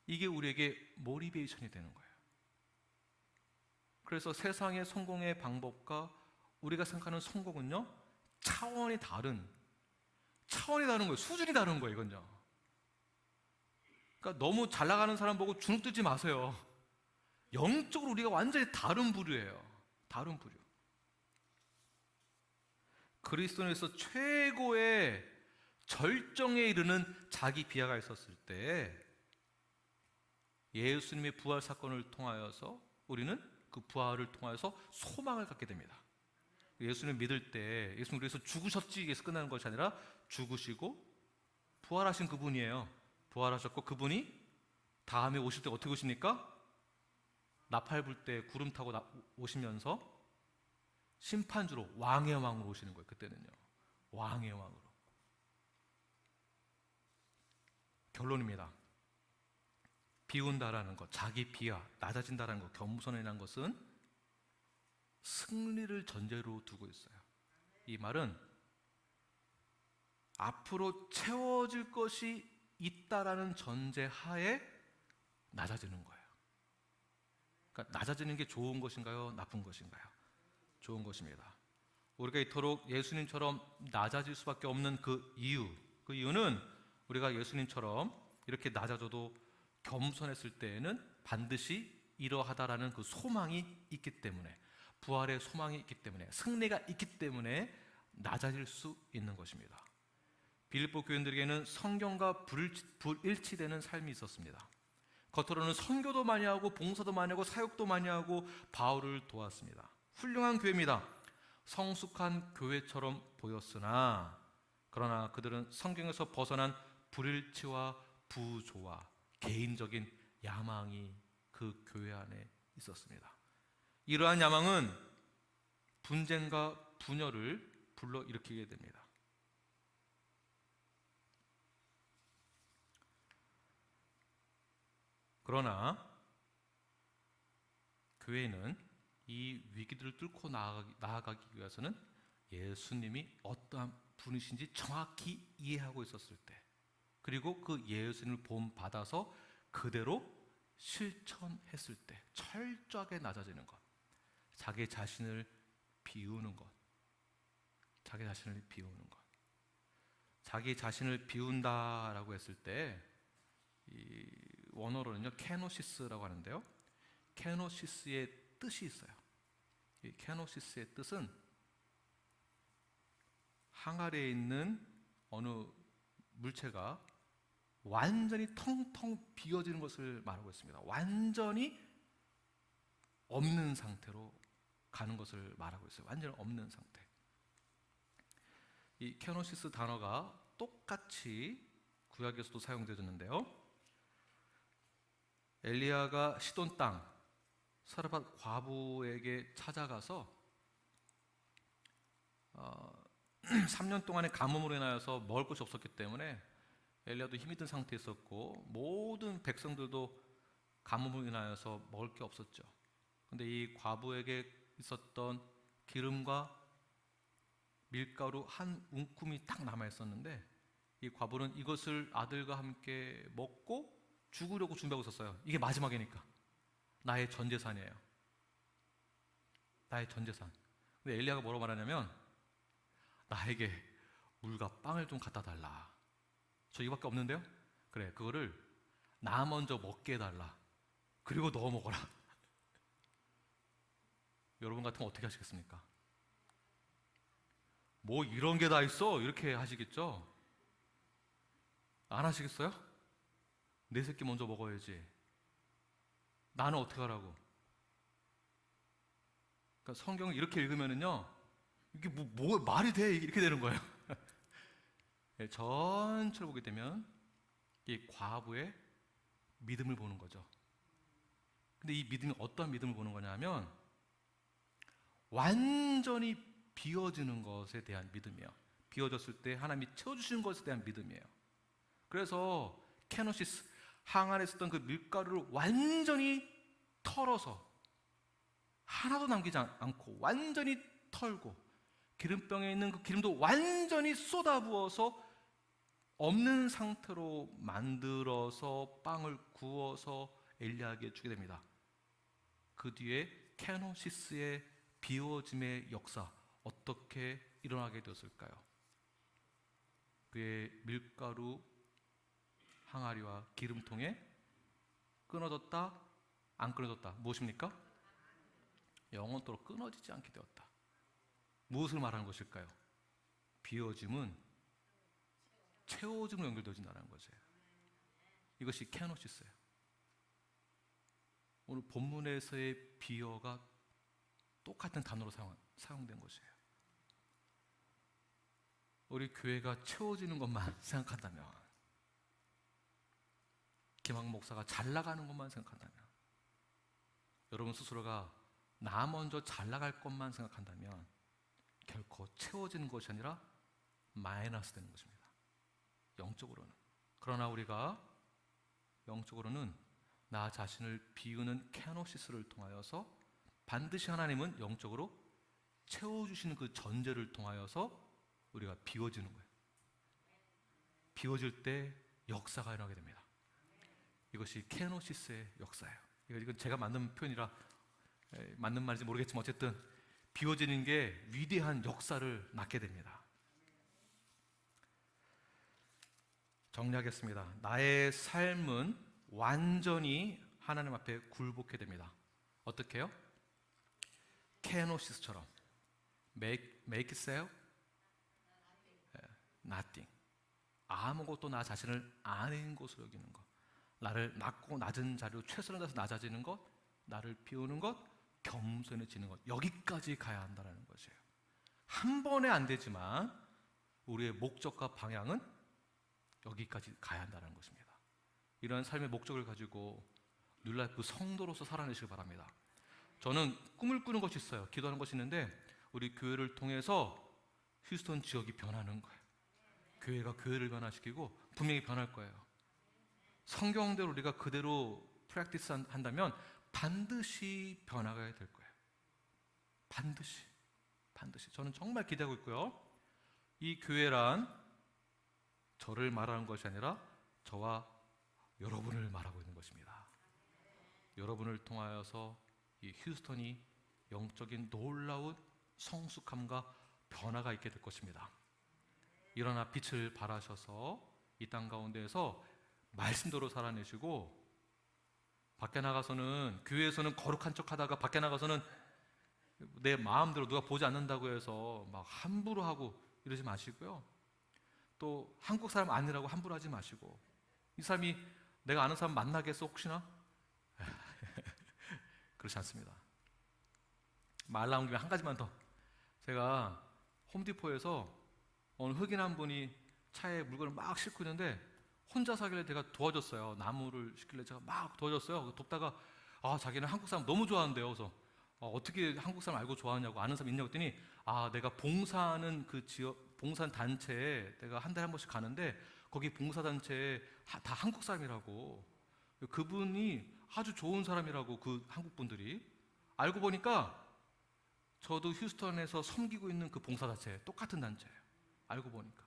이게 우리에게 모티베이션이 되는 거예요. 그래서 세상의 성공의 방법과 우리가 생각하는 성공은요, 차원이 다른 거예요. 수준이 다른 거예요, 이건요. 그러니까 너무 잘 나가는 사람 보고 주눅 들지 마세요. 영적으로 우리가 완전히 다른 부류예요. 다른 부류. 그리스도인에서 최고의 절정에 이르는 자기 비하가 있었을 때 예수님의 부활 사건을 통하여서 우리는 그 부활을 통하여서 소망을 갖게 됩니다. 예수님 믿을 때 예수님 우리에서 죽으셨지 에서 끝나는 것이 아니라 죽으시고 부활하신 그분이에요. 부활하셨고 그분이 다음에 오실 때 어떻게 오십니까? 나팔 불 때 구름 타고 오시면서 심판주로 왕의 왕으로 오시는 거예요. 그때는요, 왕의 왕으로. 결론입니다. 비운다라는 것, 자기 비하, 낮아진다라는 것, 겸손이라는 것은 승리를 전제로 두고 있어요. 이 말은 앞으로 채워질 것이 있다라는 전제하에 낮아지는 거예요. 그러니까 낮아지는 게 좋은 것인가요? 나쁜 것인가요? 좋은 것입니다. 우리가 이토록 예수님처럼 낮아질 수밖에 없는 그 이유는 우리가 예수님처럼 이렇게 낮아져도 겸손했을 때에는 반드시 이러하다라는 그 소망이 있기 때문에, 부활의 소망이 있기 때문에, 승리가 있기 때문에 낮아질 수 있는 것입니다. 빌립보 교인들에게는 성경과 불일치되는 삶이 있었습니다. 겉으로는 선교도 많이 하고 봉사도 많이 하고 사역도 많이 하고 바울을 도왔습니다. 훌륭한 교회입니다. 성숙한 교회처럼 보였으나 그러나 그들은 성경에서 벗어난 불일치와 부조와 개인적인 야망이 그 교회 안에 있었습니다. 이러한 야망은 분쟁과 분열을 불러일으키게 됩니다. 그러나 교회는 이 위기들을 뚫고 나아가기 위해서는 예수님이 어떠한 분이신지 정확히 이해하고 있었을 때, 그리고 그 예수님을 본받아서 그대로 실천했을 때 철저하게 낮아지는 것, 자기 자신을 비우는 것, 자기 자신을 비우는 것. 자기 자신을 비운다라고 했을 때 이 원어로는요 케노시스라고 하는데요, 케노시스의 뜻이 있어요. 이 케노시스의 뜻은 항아리에 있는 어느 물체가 완전히 텅텅 비어지는 것을 말하고 있습니다. 완전히 없는 상태로 가는 것을 말하고 있어요. 완전히 없는 상태. 이 케노시스 단어가 똑같이 구약에서도 사용되었는데요, 엘리야가 시돈 땅 사르밧 과부에게 찾아가서 3년 동안의 가뭄으로 인하여서 먹을 것이 없었기 때문에 엘리야도 힘이 든 상태에 있었고 모든 백성들도 가뭄으로 인하여서 먹을 게 없었죠. 그런데 이 과부에게 있었던 기름과 밀가루 한 움큼이 딱 남아 있었는데 이 과부는 이것을 아들과 함께 먹고 죽으려고 준비하고 있었어요. 이게 마지막이니까. 나의 전 재산이에요. 나의 전 재산. 근데 엘리야가 뭐라고 말하냐면 나에게 물과 빵을 좀 갖다 달라. 저 이거밖에 없는데요? 그래, 그거를 나 먼저 먹게 해달라. 그리고 너 먹어라. 여러분 같으면 어떻게 하시겠습니까? 뭐 이런 게 다 있어? 이렇게 하시겠죠? 안 하시겠어요? 내 새끼 먼저 먹어야지. 나는 어떻게 하라고? 그러니까 성경을 이렇게 읽으면은요, 이게 뭐 말이 돼? 이렇게 되는 거예요. 네, 전체를 보게 되면 이 과부의 믿음을 보는 거죠. 근데 이 믿음이 어떠한 믿음을 보는 거냐면 완전히 비워지는 것에 대한 믿음이에요. 비워졌을 때 하나님이 채워주시는 것에 대한 믿음이에요. 그래서 케노시스, 항안에 있었던 그 밀가루를 완전히 털어서 하나도 남기지 않고 완전히 털고 기름병에 있는 그 기름도 완전히 쏟아부어서 없는 상태로 만들어서 빵을 구워서 엘리야에게 주게 됩니다. 그 뒤에 케노시스의 비워짐의 역사 어떻게 일어나게 되었을까요? 그의 밀가루 항아리와 기름통에 끊어졌다, 안 끊어졌다. 무엇입니까? 영원토록 끊어지지 않게 되었다. 무엇을 말하는 것일까요? 비워짐은 채워짐으로 연결되어진다는 것이에요. 이것이 케노시스예요. 오늘 본문에서의 비어가 똑같은 단어로 사용된 것이에요. 우리 교회가 채워지는 것만 생각한다면, 김학 목사가 잘 나가는 것만 생각한다면, 여러분 스스로가 나 먼저 잘 나갈 것만 생각한다면 결코 채워지는 것이 아니라 마이너스 되는 것입니다. 영적으로는. 그러나 우리가 영적으로는 나 자신을 비우는 케노시스를 통하여서 반드시 하나님은 영적으로 채워주시는 그 전제를 통하여서 우리가 비워지는 거예요. 비워질 때 역사가 일어나게 됩니다. 이것이 케노시스의 역사예요. 이건 제가 만든 표현이라 맞는 말인지 모르겠지만 어쨌든 비워지는 게 위대한 역사를 낳게 됩니다. 정리하겠습니다. 나의 삶은 완전히 하나님 앞에 굴복해야 됩니다. 어떻게 해요? 케노시스처럼 make self nothing. 아무것도 나 자신을 아닌 것으로 여기는 것, 나를 낮고 낮은 자리로 최선을 다해서 낮아지는 것, 나를 비우는 것, 겸손해지는 것, 여기까지 가야 한다는 것이에요. 한 번에 안 되지만 우리의 목적과 방향은 여기까지 가야 한다는 것입니다. 이런 삶의 목적을 가지고 뉴라이프 성도로서 살아내시길 바랍니다. 저는 꿈을 꾸는 것이 있어요. 기도하는 것이 있는데 우리 교회를 통해서 휴스턴 지역이 변하는 거예요. 교회가 교회를 변화시키고 분명히 변할 거예요. 성경대로 우리가 그대로 프랙티스 한다면 반드시 변화가 될 거예요. 반드시. 저는 정말 기대하고 있고요. 이 교회란 저를 말하는 것이 아니라 저와 여러분을 말하고 있는 것입니다. 여러분을 통하여서 이 휴스턴이 영적인 놀라운 성숙함과 변화가 있게 될 것입니다. 일어나 빛을 발하셔서 이 땅 가운데에서 말씀대로 살아내시고, 밖에 나가서는, 교회에서는 거룩한 척 하다가 밖에 나가서는 내 마음대로 누가 보지 않는다고 해서 막 함부로 하고 이러지 마시고요. 또 한국 사람 아니라고 함부로 하지 마시고, 이 사람이 내가 아는 사람 만나겠어 혹시나? 그렇지 않습니다. 말 나온 김에 한 가지만 더. 제가 홈디포에서 어느 흑인 한 분이 차에 물건을 막 싣고 있는데 혼자 사길래 제가 도와줬어요. 나무를 싣길래 제가 막 도와줬어요. 돕다가 자기는 한국 사람 너무 좋아한대요. 그래서 어떻게 한국 사람 알고 좋아하냐고, 아는 사람 있냐고 했더니 내가 봉사하는 그 지역 봉사 단체에 내가 한 달에 한 번씩 가는데 거기 봉사 단체에 다 한국 사람이라고, 그분이 아주 좋은 사람이라고, 그 한국 분들이. 알고 보니까 저도 휴스턴에서 섬기고 있는 그 봉사 단체 똑같은 단체예요. 알고 보니까.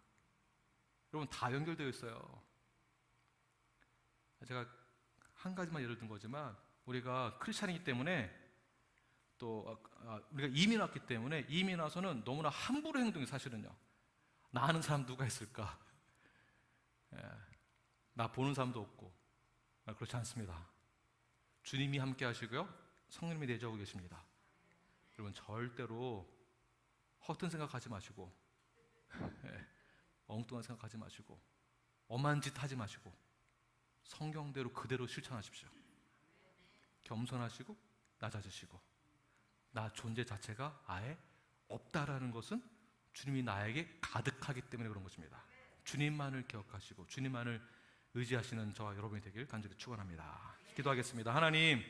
여러분, 다 연결되어 있어요. 제가 한 가지만 예를 든 거지만, 우리가 크리스찬이기 때문에, 또 우리가 이민 왔기 때문에, 이민 와서는 너무나 함부로 행동이, 사실은요. 나 아는 사람 누가 있을까? 나 보는 사람도 없고. 그렇지 않습니다. 주님이 함께 하시고요, 성령님이 내주하고 계십니다. 여러분, 절대로 허튼 생각하지 마시고, 엉뚱한 생각하지 마시고, 엄한 짓 하지 마시고, 성경대로 그대로 실천하십시오. 겸손하시고 낮아지시고, 나 존재 자체가 아예 없다라는 것은 주님이 나에게 가득하기 때문에 그런 것입니다. 주님만을 기억하시고 주님만을 의지하시는 저와 여러분이 되길 간절히 축원합니다. 기도하겠습니다. 하나님,